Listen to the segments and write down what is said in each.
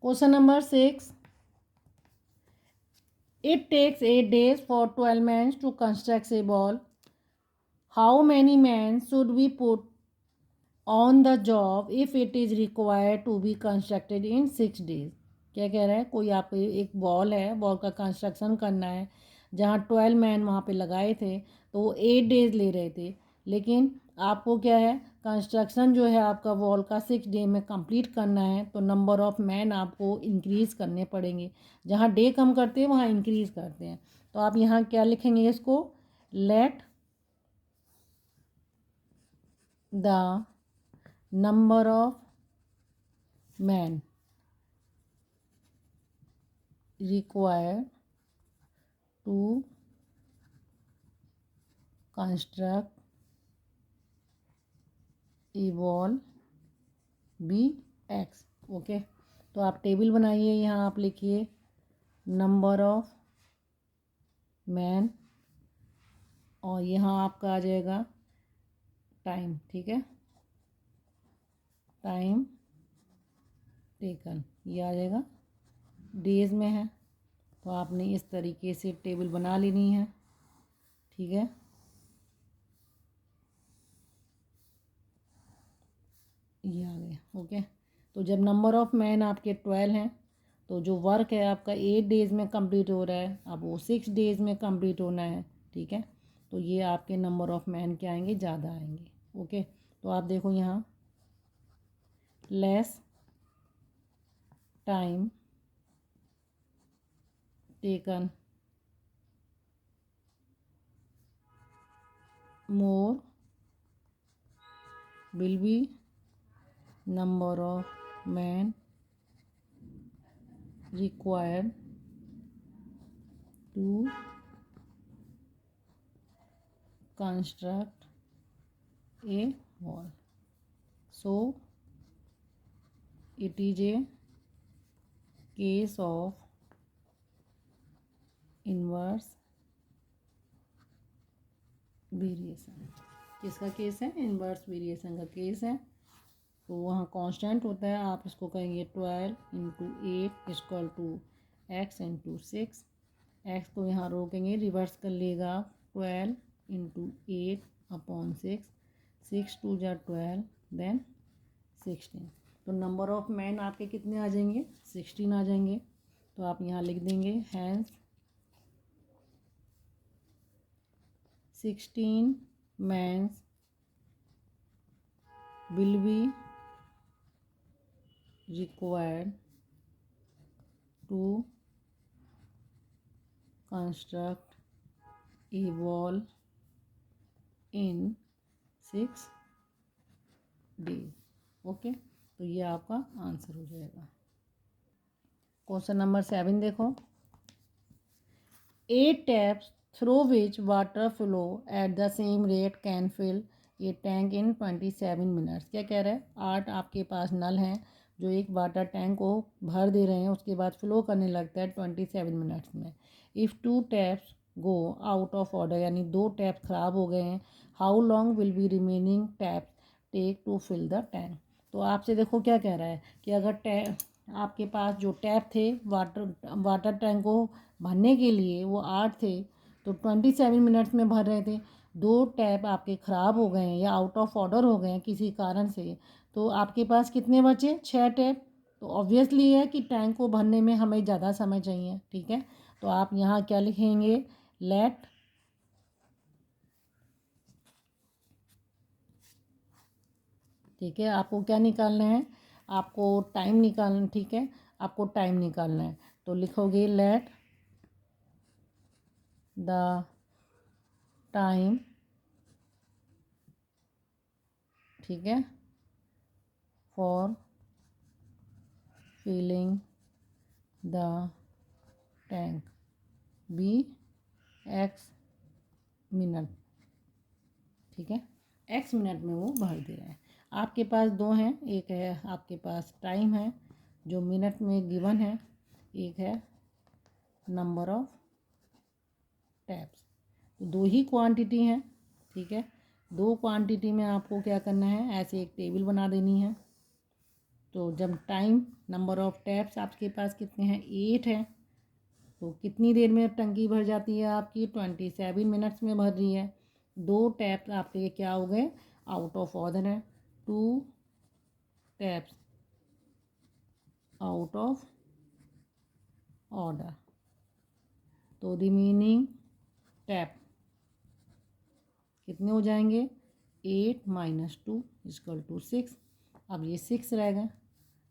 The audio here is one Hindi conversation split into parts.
Question number 6. It takes 8 days for 12 men to construct a ball. How many men should we put on the job if it is required to be constructed in 6 days? क्या कह रहा है, कोई आप एक बॉल है, बॉल का कंस्ट्रक्शन करना है, जहाँ 12 मैन वहाँ पे लगाए थे तो वो 8 डेज ले रहे थे, लेकिन आपको क्या है, कंस्ट्रक्शन जो है आपका वॉल का 6 डे में कंप्लीट करना है, तो नंबर ऑफ़ मैन आपको इंक्रीज़ करने पड़ेंगे। जहाँ डे कम करते हैं वहाँ इंक्रीज़ करते हैं। तो आप यहाँ क्या लिखेंगे, इसको let the number of man required to construct a wall be x. Okay, तो आप टेबल बनाइए, यहाँ आप लिखिए नंबर ऑफ मैन और यहाँ आपका आ जाएगा टाइम। ठीक है, टाइम टेकन ये आ जाएगा, डेज में है, तो आपने इस तरीके से टेबल बना लेनी है। ठीक है, ये आ गया। ओके, तो जब नंबर ऑफ़ मैन आपके 12 हैं तो जो वर्क है आपका 8 डेज़ में कंप्लीट हो रहा है, अब वो 6 डेज़ में कंप्लीट होना है। ठीक है, तो ये आपके नंबर ऑफ़ मैन क्या आएंगे, ज़्यादा आएंगे। ओके, तो आप देखो यहाँ less time taken more will be number of men required to construct a wall. So it is a case of inverse variation. किसका केस है, इन्वर्स वेरिएशन का केस है। तो वहाँ कांस्टेंट होता है, आप इसको कहेंगे 12 into 8 equal to X into 6। X को यहाँ रोकेंगे, रिवर्स कर लेगा 12 इंटू 8 अपॉन 6, 6 2 जा 12 देन 16। तो नंबर ऑफ मैन आपके कितने आ जाएंगे, 16 आ जाएंगे। तो आप यहाँ लिख देंगे hence 16 men will be required to construct a wall in 6 days. Okay, तो ये आपका आंसर हो जाएगा। क्वेश्चन नंबर 7 देखो, 8 taps through which water flow at the same rate can fill ये टैंक इन 27 मिनट्स। क्या कह रहा है, 8 आपके पास नल हैं जो एक वाटर टैंक को भर दे रहे हैं, उसके बाद फ्लो करने लगता है 27 मिनट्स में। If 2 taps go out of order, यानी 2 टैप ख़राब हो गए हैं, how long will be remaining taps take to fill the tank. तो आपसे देखो क्या कह रहा है कि अगर आपके पास जो टैप थे वाटर टैंक को भरने के लिए वो 8 थे, तो 27 मिनट्स में भर रहे थे। 2 टैप आपके ख़राब हो गए हैं या आउट ऑफ ऑर्डर हो गए हैं किसी कारण से, तो आपके पास कितने बचे, 6 टैप। तो ऑब्वियसली है कि टैंक को भरने में हमें ज़्यादा समय चाहिए। ठीक है, तो आप यहाँ क्या लिखेंगे, लेट ठीक है, आपको क्या निकालना है, आपको टाइम निकालना। ठीक है, आपको टाइम निकालना है, तो लिखोगे लेट द टाइम। ठीक है, for filling the tank be X minute. ठीक है, एक्स मिनट में वो भर दे रहे हैं। आपके पास 2 हैं, एक है आपके पास टाइम है जो मिनट में गिवन है, एक है नंबर ऑफ टैप्स। तो 2 ही क्वांटिटी हैं। ठीक है, 2 क्वांटिटी में आपको क्या करना है, ऐसे एक टेबल बना देनी है। तो जब टाइम नंबर ऑफ टैप्स आपके पास कितने हैं 8 है, तो कितनी देर में टंकी भर जाती है आपकी 27 मिनट्स में भर रही है। 2 टैप्स आपके क्या हो गए आउट ऑफ ऑर्डर है, 2 टैप्स आउट ऑफ ऑर्डर। तो रिमेनिंग टैप कितने हो जाएंगे 8 माइनस 2 इक्वल टू 6। अब ये 6 रहेगा,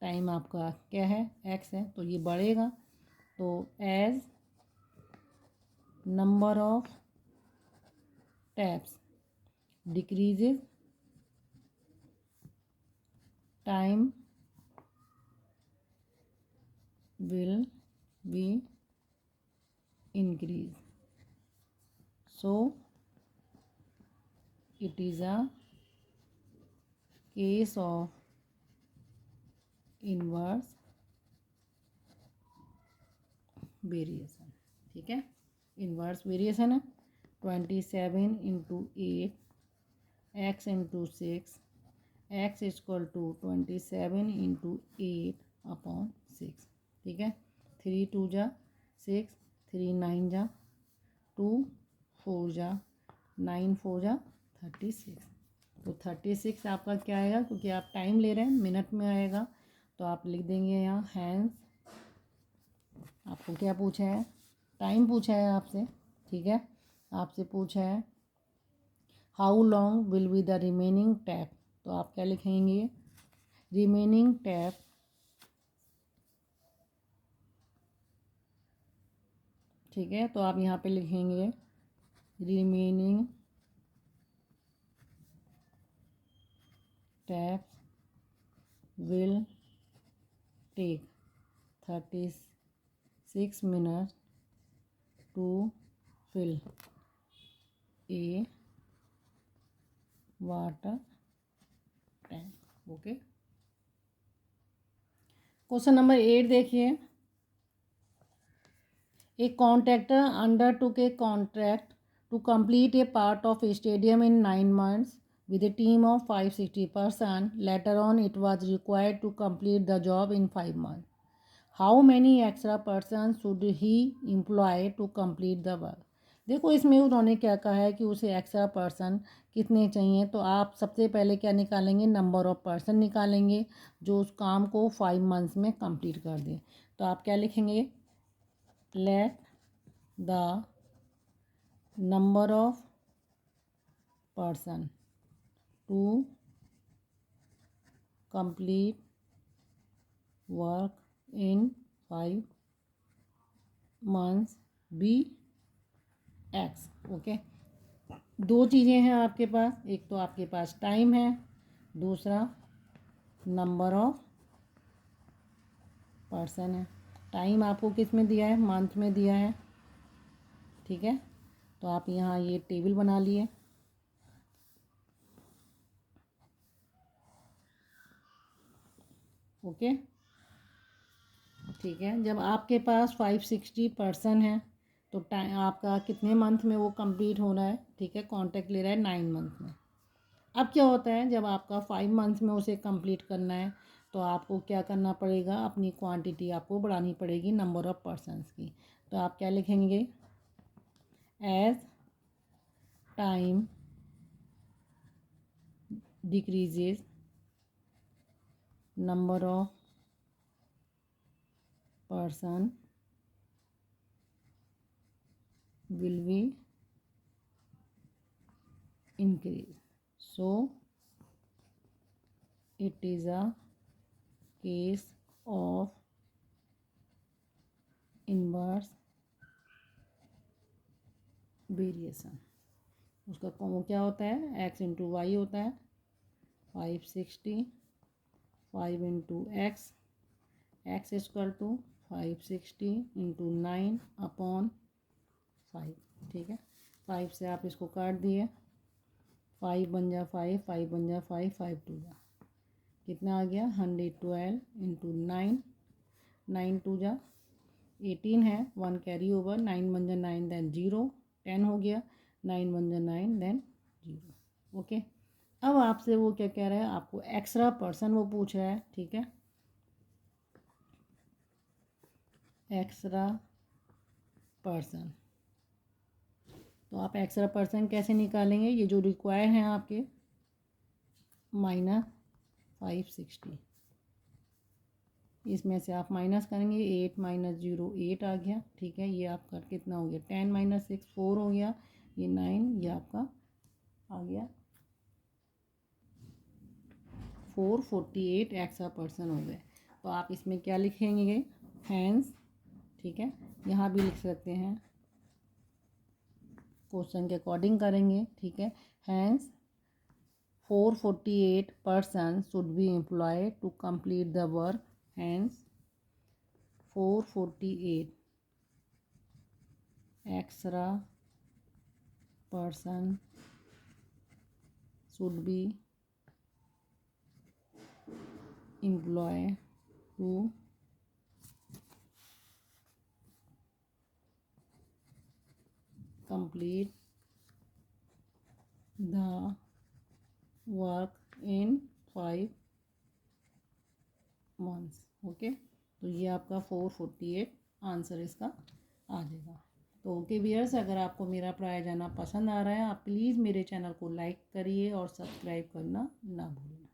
टाइम आपका क्या है x है, तो ये बढ़ेगा। तो as number of taps decreases time will be increase. So it is a case of inverse variation. ठीक है, इन्वर्स वेरिएशन है 27 into 8 X into 6 X equal to 27 into 8 upon 6। ठीक है, 3 2 जा 6, 3 9 जा 2, 4 जा 9 4 जा 36। तो 36 आपका क्या आएगा, क्योंकि आप टाइम ले रहे हैं मिनट में आएगा, तो आप लिख देंगे यहाँ हैंस। आपको क्या पूछा है, टाइम पूछा है आपसे। ठीक है, आपसे पूछा है how long will be the remaining tap, तो आप क्या लिखेंगे रिमेनिंग टैप ठीक है, तो आप यहाँ पे लिखेंगे remaining taps will take 36 minute to fill a water tank. Okay, question number 8 देखिए। A contractor undertook a contract to complete a part of a stadium in 9 months with a team of 560 persons. Later on, it was required to complete the job in 5 months. How many extra persons should he employ to complete the work? देखो इसमें उन्होंने क्या कहा है कि उसे एक्स्ट्रा पर्सन कितने चाहिए, तो आप सबसे पहले क्या निकालेंगे नंबर ऑफ पर्सन निकालेंगे जो उस काम को 5 मंथ्स में कंप्लीट कर दें। तो आप क्या लिखेंगे let the number of person to complete work in 5 months be x। Okay, दो चीज़ें हैं आपके पास, एक तो आपके पास टाइम है, दूसरा नंबर ऑफ पर्सन है। टाइम आपको किस में दिया है मंथ में दिया है। ठीक है, तो आप यहाँ ये टेबल बना लिए। ओके, ठीक है, जब आपके पास 560 पर्सन है तो टाइम आपका कितने मंथ में वो कंप्लीट हो रहा है। ठीक है, कॉन्ट्रैक्ट ले रहा है 9 मंथ में। अब क्या होता है जब आपका 5 मंथ्स में उसे कंप्लीट करना है तो आपको क्या करना पड़ेगा, अपनी क्वांटिटी आपको बढ़ानी पड़ेगी नंबर ऑफ़ पर्सनस की। तो आप क्या लिखेंगे as time decreases number of person will be increase. So it is a case of inverse variation. उसका वो क्या होता है x इंटू वाई होता है 560 5 into X X equal to 560 into 9 upon 5। ठीक है, 5 से आप इसको काट दिए, 5 बन जा 5 5 बन जा 5 5 2 जा कितना आ गया 112 इंटू 9 9 2 जा 18 है, 1 कैरी ओवर 9 बन जा 9 देन 0 10 हो गया 9 बन जा 9 देन 0। ओके, अब आपसे वो क्या कह रहा है, आपको एक्स्ट्रा पर्सन वो पूछ रहा है। ठीक है, एक्स्ट्रा पर्सन। तो आप एक्स्ट्रा पर्सन कैसे निकालेंगे? ये जो रिक्वायर हैं आपके -560, इसमें से आप माइनस करेंगे। 8 - 0 8 आ गया, ठीक है। ये आपका कितना हो गया? 10 - 6 4 हो गया, ये 9, ये आपका आ गया 448 एक्स्ट्रा पर्सन हो गए। तो आप इसमें क्या लिखेंगे? हैंस, ठीक है। यहाँ भी लिख सकते हैं, क्वेश्चन के अकॉर्डिंग करेंगे, ठीक है। Hence 448 person should be employed to complete the work. Hence 448 extra person should be employed to complete the work in 5 months। Okay, तो ये आपका 448 आंसर इसका आ जाएगा। तो ओके व्यूअर्स, अगर आपको मेरा पढ़ाया जाना पसंद आ रहा है, आप प्लीज़ मेरे चैनल को लाइक करिए और सब्सक्राइब करना ना भूलें।